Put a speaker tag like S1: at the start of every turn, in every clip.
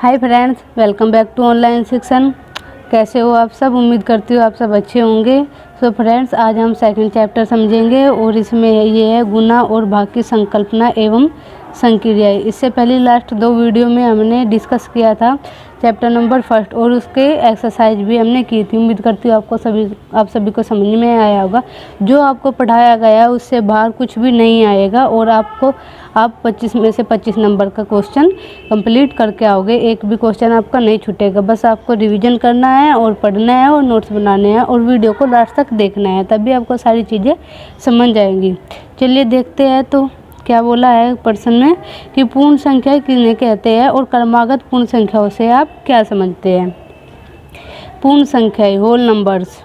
S1: Hi friends, welcome back to online Shikshan. कैसे हो आप सब? उम्मीद करती हूँ आप सब अच्छे होंगे। सो फ्रेंड्स, आज हम सेकंड चैप्टर समझेंगे और इसमें ये है गुना और भाग की संकल्पना एवं संक्रियाएं। इससे पहले लास्ट 2 वीडियो में हमने डिस्कस किया था चैप्टर नंबर 1 और उसके एक्सरसाइज भी हमने की थी। उम्मीद करती हूँ आप सभी को समझ में आया होगा। जो आपको पढ़ाया गया उससे बाहर कुछ भी नहीं आएगा और आप 25 में से 25 नंबर का क्वेश्चन कंप्लीट करके आओगे। एक भी क्वेश्चन आपका नहीं छूटेगा। बस आपको रिवीजन करना है और पढ़ना है और नोट्स बनाने हैं और वीडियो को लास्ट तक देखना है, तभी आपको सारी चीज़ें समझ जाएंगी। चलिए देखते हैं तो क्या बोला है प्रश्न में कि पूर्ण संख्या किन्हें कहते हैं और क्रमागत पूर्ण संख्याओं से आप क्या समझते हैं। पूर्ण संख्याएं, होल नंबर्स।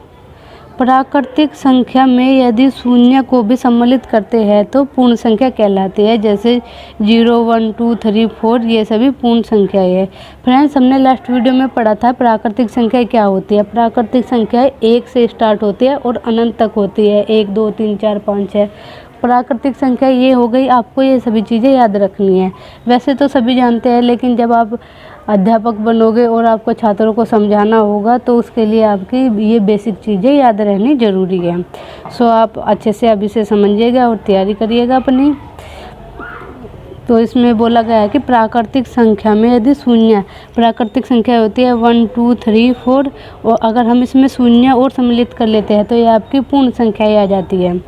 S1: प्राकृतिक संख्या में यदि शून्य को भी सम्मिलित करते हैं तो पूर्ण संख्या कहलाती है। जैसे 0, 1, 2, 3, 4 ये सभी पूर्ण संख्याएं हैं। फ्रेंड्स, हमने लास्ट वीडियो में पढ़ा था प्राकृतिक संख्या क्या होती है। प्राकृतिक संख्या 1 से स्टार्ट होती है और अनंत तक होती है। 1, 2, 3, 4, 5, 6 प्राकृतिक संख्या ये हो गई। आपको ये सभी चीज़ें याद रखनी है। वैसे तो सभी जानते हैं, लेकिन जब आप अध्यापक बनोगे और आपको छात्रों को समझाना होगा तो उसके लिए आपकी ये बेसिक चीज़ें याद रहनी ज़रूरी है। सो आप अच्छे से अभी से समझिएगा और तैयारी करिएगा अपनी। तो इसमें बोला गया है कि प्राकृतिक संख्या में यदि शून्य, प्राकृतिक संख्या होती है 1, 2, 3, 4 और अगर हम इसमें शून्य और सम्मिलित कर लेते हैं तो ये आपकी पूर्ण संख्याएँ आ जाती है।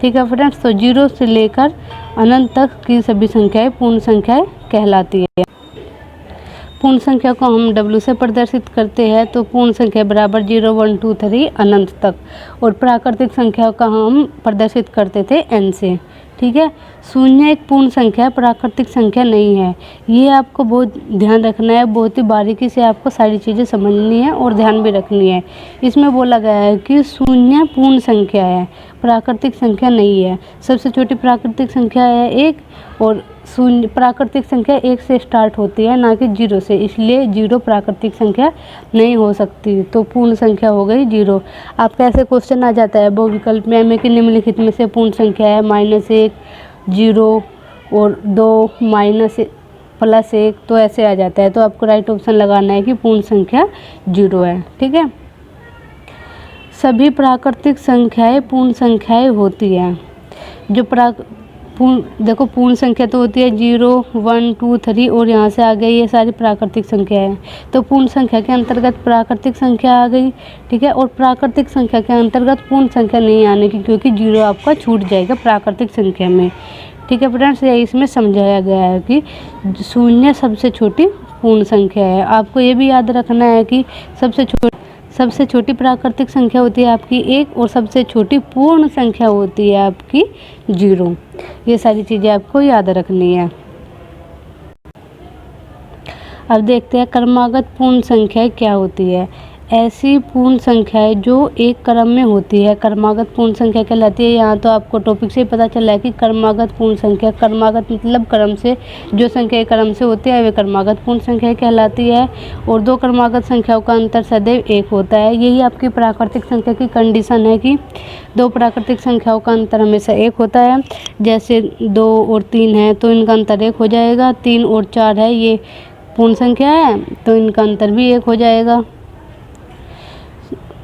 S1: ठीक है फ्रेंड्स, तो 0 से लेकर अनंत तक की सभी संख्याएं पूर्ण संख्याएं कहलाती है। पूर्ण संख्या को हम W से प्रदर्शित करते हैं तो पूर्ण संख्या बराबर 0, 1, 2, 3 अनंत तक। और प्राकृतिक संख्या का हम प्रदर्शित करते थे N से। ठीक है, शून्य एक पूर्ण संख्या, प्राकृतिक संख्या नहीं है। ये आपको बहुत ध्यान रखना है। बहुत ही बारीकी से आपको सारी चीज़ें समझनी है और ध्यान भी रखनी है। इसमें बोला गया है कि शून्य पूर्ण संख्या है, प्राकृतिक संख्या नहीं है। सबसे छोटी प्राकृतिक संख्या है 1 और शून्य प्राकृतिक संख्या 1 से स्टार्ट होती है, ना कि 0 से। इसलिए 0 प्राकृतिक संख्या नहीं हो सकती। तो पूर्ण संख्या हो गई 0। आपका ऐसे क्वेश्चन आ जाता है बहु विकल्प में कि निम्नलिखित में से पूर्ण संख्या है -1, 0 और 2 -+1, तो ऐसे आ जाता है। तो आपको राइट ऑप्शन लगाना है कि पूर्ण संख्या 0 है। ठीक है, सभी प्राकृतिक संख्याएं पूर्ण संख्याएं होती हैं। जो देखो पूर्ण संख्या तो होती है 0, 1, 2, 3 और यहाँ से आ गई ये सारी प्राकृतिक संख्या है। तो पूर्ण संख्या के अंतर्गत प्राकृतिक संख्या आ गई। ठीक है, और प्राकृतिक संख्या के अंतर्गत पूर्ण संख्या नहीं आने की, क्योंकि 0 आपका छूट जाएगा प्राकृतिक संख्या में। ठीक है फ्रेंड्स, यही इसमें समझाया गया है कि शून्य सबसे छोटी पूर्ण संख्या है। आपको ये भी याद रखना है कि सबसे छोटी प्राकृतिक संख्या होती है आपकी 1 और सबसे छोटी पूर्ण संख्या होती है आपकी 0। ये सारी चीज़ें आपको याद रखनी है। अब देखते हैं क्रमागत पूर्ण संख्या क्या होती है। ऐसी पूर्ण संख्याएं जो एक क्रम में होती है क्रमागत पूर्ण संख्या कहलाती है। यहाँ तो आपको टॉपिक से ही पता चला है कि क्रमागत पूर्ण संख्या, क्रमागत मतलब क्रम से, जो संख्या क्रम से होती है वे क्रमागत पूर्ण संख्या कहलाती है। और 2 क्रमागत संख्याओं का अंतर सदैव 1 होता है। यही आपकी प्राकृतिक संख्या की कंडीशन है कि 2 प्राकृतिक संख्याओं का अंतर हमेशा 1 होता है। जैसे 2 और 3 है तो इनका अंतर 1 हो जाएगा। 3 और 4 है, ये पूर्ण संख्या है तो इनका अंतर भी 1 हो जाएगा।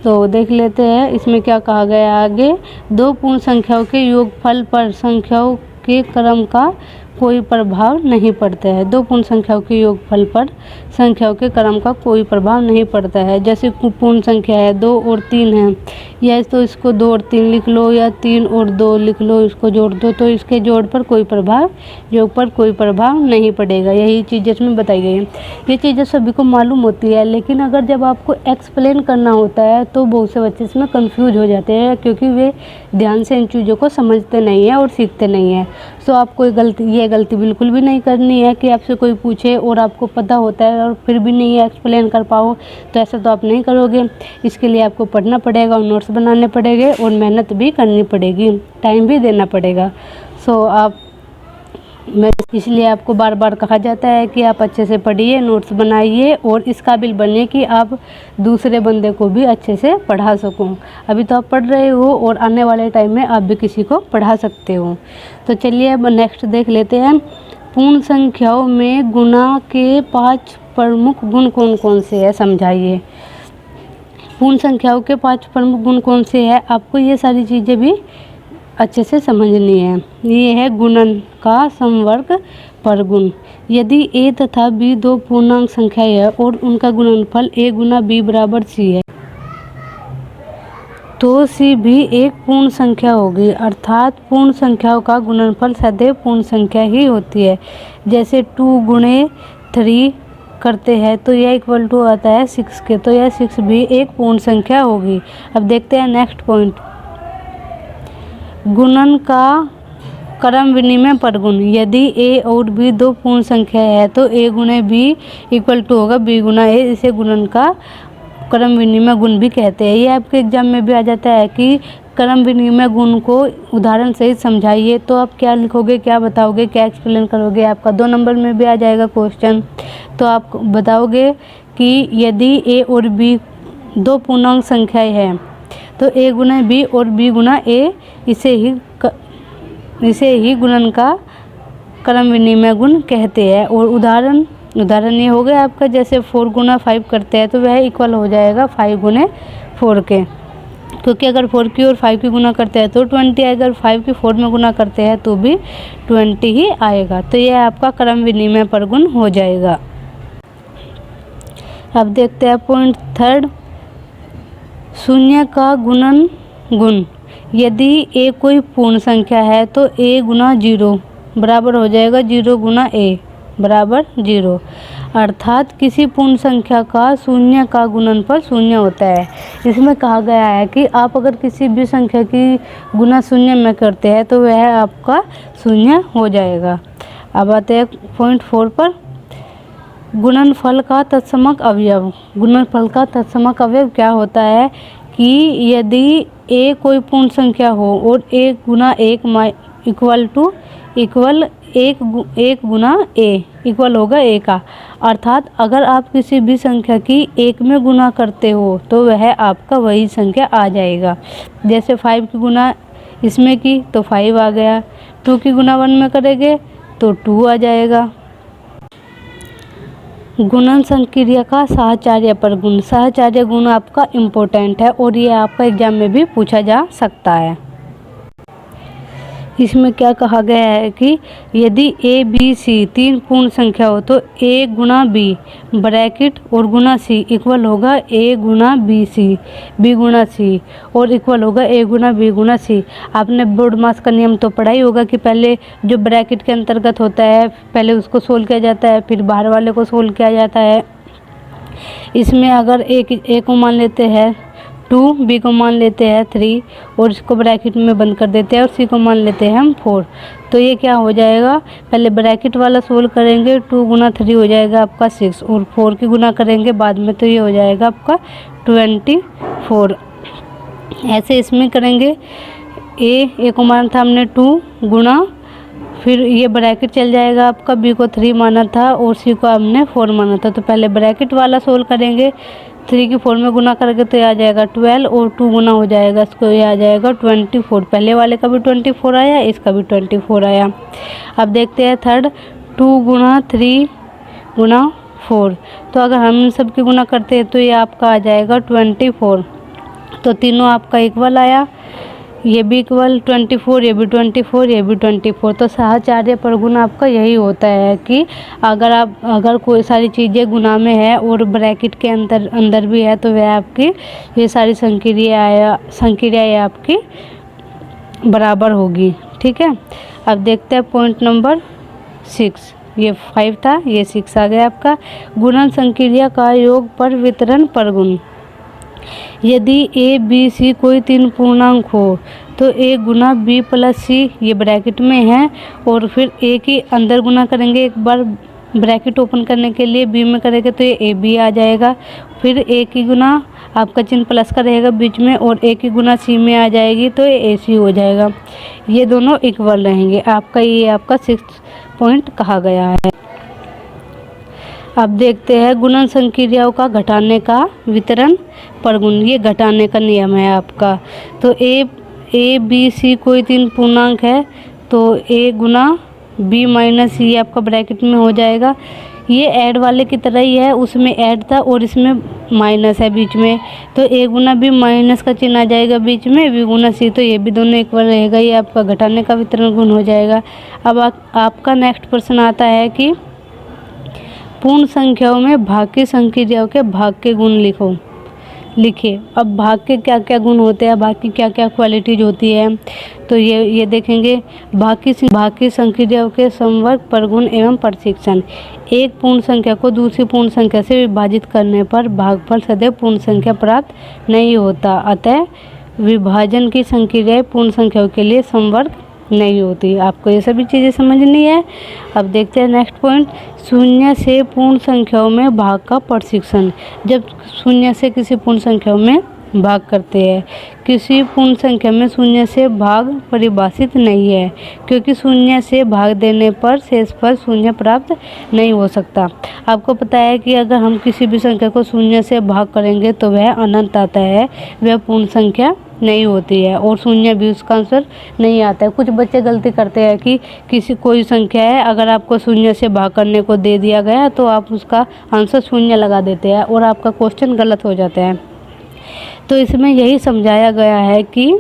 S1: तो देख लेते हैं इसमें क्या कहा गया आगे। 2 पूर्ण संख्याओं के योगफल पर संख्याओं के क्रम का कोई प्रभाव नहीं पड़ता है। 2 पूर्ण संख्याओं के योगफल पर संख्याओं के क्रम का कोई प्रभाव नहीं पड़ता है। जैसे पूर्ण संख्या है 2 और 3 है, या तो इसको 2 और 3 लिख लो या 3 और 2 लिख लो, इसको जोड़ दो तो इसके जोड़ पर कोई प्रभाव, योग पर कोई प्रभाव नहीं पड़ेगा। यही चीज़ें इसमें बताई गई हैं। ये चीज़ें सभी को मालूम होती है, लेकिन अगर जब आपको एक्सप्लेन करना होता है तो बहुत से बच्चे इसमें कंफ्यूज हो जाते हैं, क्योंकि वे ध्यान से इन चीज़ों को समझते नहीं हैं और सीखते नहीं हैं। सो आपको ये गलती बिल्कुल भी नहीं करनी है कि आपसे कोई पूछे और आपको पता होता है और फिर भी नहीं एक्सप्लेन कर पाओ, तो ऐसा तो आप नहीं करोगे। इसके लिए आपको पढ़ना पड़ेगा और नोट्स बनाने पड़ेंगे और मेहनत भी करनी पड़ेगी, टाइम भी देना पड़ेगा। इसलिए आपको बार बार कहा जाता है कि आप अच्छे से पढ़िए, नोट्स बनाइए और इस काबिल बनिए कि आप दूसरे बंदे को भी अच्छे से पढ़ा सको। अभी तो आप पढ़ रहे हो और आने वाले टाइम में आप भी किसी को पढ़ा सकते हो। तो चलिए अब नेक्स्ट देख लेते हैं। पूर्ण संख्याओं में गुणा के 5 प्रमुख गुण कौन कौन से है समझाइए। पूर्ण संख्याओं के 5 प्रमुख गुण कौन से हैं, आपको ये सारी चीज़ें भी अच्छे से समझनी है। ये है गुणन का समवर्ग परगुण। यदि a तथा b दो पूर्णांक संख्याएं है और उनका गुणनफल a गुना b बराबर c है तो c भी एक पूर्ण संख्या होगी, अर्थात पूर्ण संख्याओं का गुणनफल सदैव पूर्ण संख्या ही होती है। जैसे 2 गुणे 3 करते हैं तो यह इक्वल टू आता है 6 के, तो यह 6 भी एक पूर्ण संख्या होगी। अब देखते हैं नेक्स्ट पॉइंट, गुणन का क्रम विनिमय परगुण। यदि a और b दो पूर्ण संख्या है तो a गुणे b इक्वल टू होगा b गुना a, इसे गुणन का क्रम विनिमय गुण भी कहते हैं। ये आपके एग्जाम में भी आ जाता है कि क्रम विनिमय गुण को उदाहरण सहित समझाइए, तो आप क्या लिखोगे, क्या बताओगे, क्या एक्सप्लेन करोगे, आपका 2 नंबर में भी आ जाएगा क्वेश्चन। तो आप बताओगे कि यदि a और b दो पूर्णांक संख्याएं हैं तो a गुना b और b गुना a, इसे ही गुणन का क्रम विनिमय गुण कहते हैं। और उदाहरण ये हो गया आपका, जैसे 4 गुना 5 करते हैं तो वह इक्वल हो जाएगा 5 गुने 4 के, क्योंकि अगर 4 की और 5 की गुना करते हैं तो 20 आएगा, अगर 5 की 4 में गुना करते हैं तो भी 20 ही आएगा। तो यह आपका क्रम विनिमय परगुण हो जाएगा। अब देखते हैं पॉइंट 3, शून्य का गुणन गुण। यदि a कोई पूर्ण संख्या है तो a गुना 0 बराबर हो जाएगा 0 गुना a बराबर 0, अर्थात किसी पूर्ण संख्या का शून्य का गुणनफल शून्य होता है। इसमें कहा गया है कि आप अगर किसी भी संख्या की गुना शून्य में करते हैं तो वह आपका शून्य हो जाएगा। अब आते हैं पॉइंट 4 पर, गुणनफल का तत्समक अवयव। गुणनफल का तत्समक अवयव क्या होता है कि यदि a कोई पूर्ण संख्या हो और 1 गुना 1 इक्वल 1 गुना a इक्वल होगा a का, अर्थात अगर आप किसी भी संख्या की 1 में गुना करते हो तो वह आपका वही संख्या आ जाएगा। जैसे 5 की गुना इसमें की तो 5 आ गया, 2 की गुना 1 में करेंगे तो 2 आ जाएगा। गुणन संक्रिया का साहचर्य परगुण। साहचर्य गुण आपका इम्पोर्टेंट है और ये आपका एग्जाम में भी पूछा जा सकता है। इसमें क्या कहा गया है कि यदि a b c 3 पूर्ण संख्या हो तो a गुना b ब्रैकेट और गुना c इक्वल होगा a Guna b Guna c और इक्वल होगा a Guna b Guna c। आपने बोर्ड मास का नियम तो पढ़ा ही होगा कि पहले जो ब्रैकेट के अंतर्गत होता है पहले उसको सोल्व किया जाता है, फिर बाहर वाले को सोल्व किया जाता है। इसमें अगर a को मान लेते हैं 2, b को मान लेते हैं 3 और इसको ब्रैकेट में बंद कर देते हैं और c को मान लेते हैं हम 4, तो ये क्या हो जाएगा, पहले ब्रैकेट वाला सोल्व करेंगे 2 गुना 3 हो जाएगा आपका 6 और 4 की गुना करेंगे बाद में तो ये हो जाएगा आपका 24। ऐसे इसमें करेंगे, a को माना था हमने 2 गुना, फिर ये ब्रैकेट चल जाएगा आपका, b को 3 माना था और c को हमने 4 माना था, तो पहले ब्रैकेट वाला सोल्व करेंगे, 3 की 4 में गुना करके तो ये आ जाएगा 12 और 2 गुना हो जाएगा इसको, ये आ जाएगा 24। पहले वाले का भी 24 आया, इसका भी 24 आया। अब देखते हैं थर्ड, 2 गुना 3 गुना 4, तो अगर हम इन सब की गुना करते हैं तो ये आपका आ जाएगा 24, तो तीनों आपका इक्वल आया, ये भी इक्वल 24, ये भी 24, ये भी 24। तो साहचर्य परगुण आपका यही होता है कि अगर कोई सारी चीज़ें गुना में है और ब्रैकेट के अंदर भी है तो वह आपकी ये सारी संक्रियाएं आपकी बराबर होगी। ठीक है, अब देखते हैं पॉइंट नंबर 6, ये 5 था, ये 6 आ गया आपका। गुणन संक्रिया का योग पर वितरण परगुण। यदि a b c कोई 3 पूर्णांक हो तो a Guna b plus c, ये ब्रैकेट में है, और फिर a की अंदर गुना करेंगे, एक बार ब्रैकेट ओपन करने के लिए b में करेंगे तो ये a b आ जाएगा, फिर a की गुना आपका चिन्ह प्लस का रहेगा बीच में और a की गुना c में आ जाएगी तो ये a c हो जाएगा, ये दोनों इक्वल रहेंगे। आपका ये आपका 6 पॉइंट कहा गया है। अब देखते हैं गुणन संक्रियाओं का घटाने का वितरण परगुण। ये घटाने का नियम है आपका। तो a b c कोई 3 पूर्णांक है तो a Guna b minus c आपका ब्रैकेट में हो जाएगा, ये ऐड वाले की तरह ही है, उसमें ऐड था और इसमें माइनस है बीच में, तो ए गुना बी माइनस का चिन्ह आ जाएगा बीच में, बी गुना सी, तो ये भी दोनों इक्वल रहेगा, ये आपका घटाने का वितरण गुण हो जाएगा। अब आपका नेक्स्ट प्रश्न आता है कि पूर्ण संख्याओं में भाग की संक्रियाओं के भाग के गुण लिखिए। अब भाग के क्या क्या गुण होते हैं, भाग की क्या क्या क्वालिटीज होती है, तो ये देखेंगे। भाग की संक्रियाओं के समवर्ग, परगुण एवं प्रशिक्षण। एक पूर्ण संख्या को दूसरी पूर्ण संख्या से विभाजित करने पर भागफल सदैव पूर्ण संख्या प्राप्त नहीं होता, अतः विभाजन की संक्रियाएं पूर्ण संख्याओं के लिए समवर्ग नहीं होती। आपको ये सभी चीज़ें समझनी है। अब देखते हैं नेक्स्ट पॉइंट, शून्य से पूर्ण संख्याओं में भाग का प्रशिक्षण। जब शून्य से किसी पूर्ण संख्याओं में भाग करते हैं, किसी पूर्ण संख्या में शून्य से भाग परिभाषित नहीं है, क्योंकि शून्य से भाग देने पर शेषफल शून्य प्राप्त नहीं हो सकता। आपको पता है कि अगर हम किसी भी संख्या को शून्य से भाग करेंगे तो वह अनंत आता है, वह पूर्ण संख्या नहीं होती है, और शून्य भी उसका आंसर नहीं आता है। कुछ बच्चे गलती करते हैं कि कोई संख्या है, अगर आपको शून्य से भाग करने को दे दिया गया तो आप उसका आंसर शून्य लगा देते हैं और आपका क्वेश्चन गलत हो जाता है। तो इसमें यही समझाया गया है कि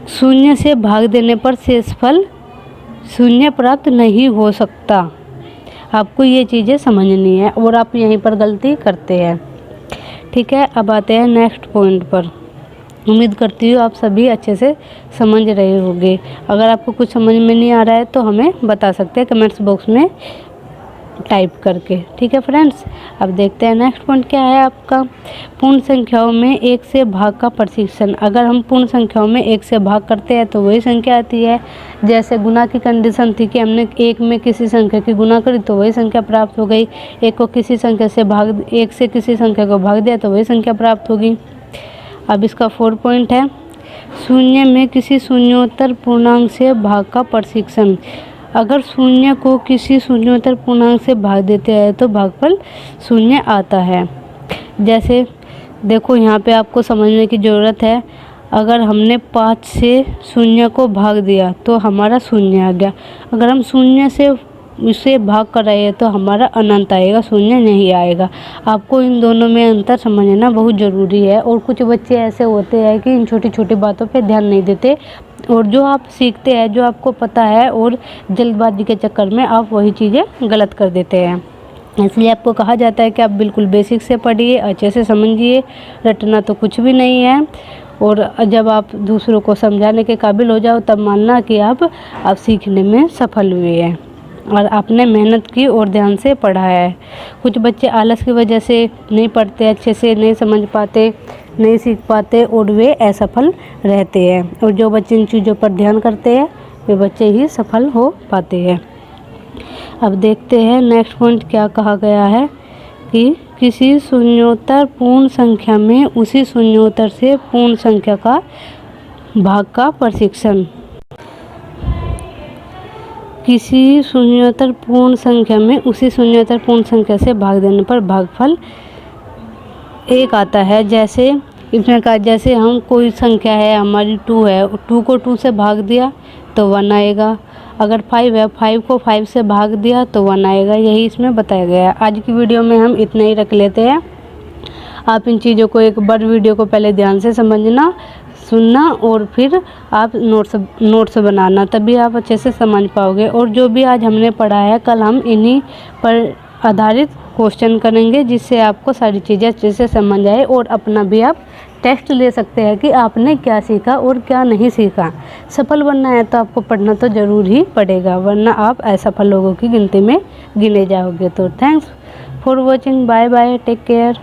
S1: शून्य से भाग देने पर शेषफल शून्य प्राप्त नहीं हो सकता। आपको ये चीज़ें समझनी है और आप यहीं पर गलती करते हैं। ठीक है, अब आते हैं नेक्स्ट पॉइंट पर। उम्मीद करती हूँ आप सभी अच्छे से समझ रहे होंगे। अगर आपको कुछ समझ में नहीं आ रहा है तो हमें बता सकते हैं कमेंट्स बॉक्स में टाइप करके। ठीक है फ्रेंड्स, अब देखते हैं नेक्स्ट पॉइंट क्या है आपका, पूर्ण संख्याओं में एक से भाग का प्रशिक्षण। अगर हम पूर्ण संख्याओं में एक से भाग करते हैं तो वही संख्या आती है। जैसे गुना की कंडीशन थी कि हमने एक में किसी संख्या की गुना करी तो वही संख्या प्राप्त हो गई, एक से किसी संख्या को भाग दिया तो वही संख्या प्राप्त होगी। अब इसका 4 पॉइंट है, शून्य में किसी शून्योत्तर पूर्णांक से भाग का प्रशिक्षण। अगर शून्य को किसी शून्योत्तर पूर्णांक से भाग देते हैं तो भागफल शून्य आता है। जैसे देखो यहाँ पे आपको समझने की ज़रूरत है, अगर हमने 5 से शून्य को भाग दिया तो हमारा शून्य आ गया, अगर हम शून्य से इसे भाग कर रहे हैं तो हमारा अनंत आएगा, शून्य नहीं आएगा। आपको इन दोनों में अंतर समझना बहुत ज़रूरी है। और कुछ बच्चे ऐसे होते हैं कि इन छोटी छोटी बातों पे ध्यान नहीं देते, और जो आप सीखते हैं, जो आपको पता है, और जल्दबाजी के चक्कर में आप वही चीज़ें गलत कर देते हैं। इसलिए आपको कहा जाता है कि आप बिल्कुल बेसिक से पढ़िए, अच्छे से समझिए, रटना तो कुछ भी नहीं है। और जब आप दूसरों को समझाने के काबिल हो जाओ तब मानना कि आप सीखने में सफल हुए हैं और आपने मेहनत की और ध्यान से पढ़ा है। कुछ बच्चे आलस की वजह से नहीं पढ़ते, अच्छे से नहीं समझ पाते, नहीं सीख पाते और वे असफल रहते हैं। और जो बच्चे इन चीज़ों पर ध्यान करते हैं वे बच्चे ही सफल हो पाते हैं। अब देखते हैं नेक्स्ट पॉइंट क्या कहा गया है कि किसी शून्योत्तर पूर्ण संख्या में उसी शून्योत्तर से पूर्ण संख्या का भाग का प्रशिक्षण। किसी शून्योत्तर पूर्ण संख्या में उसी शून्योत्तर पूर्ण संख्या से भाग देने पर भागफल 1 आता है। जैसे इसमें कहा, जैसे हम कोई संख्या है हमारी 2 है, 2 को 2 से भाग दिया तो 1 आएगा। अगर 5 है, 5 को 5 से भाग दिया तो 1 आएगा। यही इसमें बताया गया है। आज की वीडियो में हम इतना ही रख लेते हैं। आप इन चीज़ों को एक बार वीडियो को पहले ध्यान से समझना, सुनना और फिर आप नोट्स बनाना, तभी आप अच्छे से समझ पाओगे। और जो भी आज हमने पढ़ा है कल हम इन्हीं पर आधारित क्वेश्चन करेंगे, जिससे आपको सारी चीज़ें अच्छे से समझ आए और अपना भी आप टेस्ट ले सकते हैं कि आपने क्या सीखा और क्या नहीं सीखा। सफल बनना है तो आपको पढ़ना तो ज़रूर ही पड़ेगा, वरना आप असफल लोगों की गिनती में गिने जाओगे। तो thanks for watching, bye bye, take care.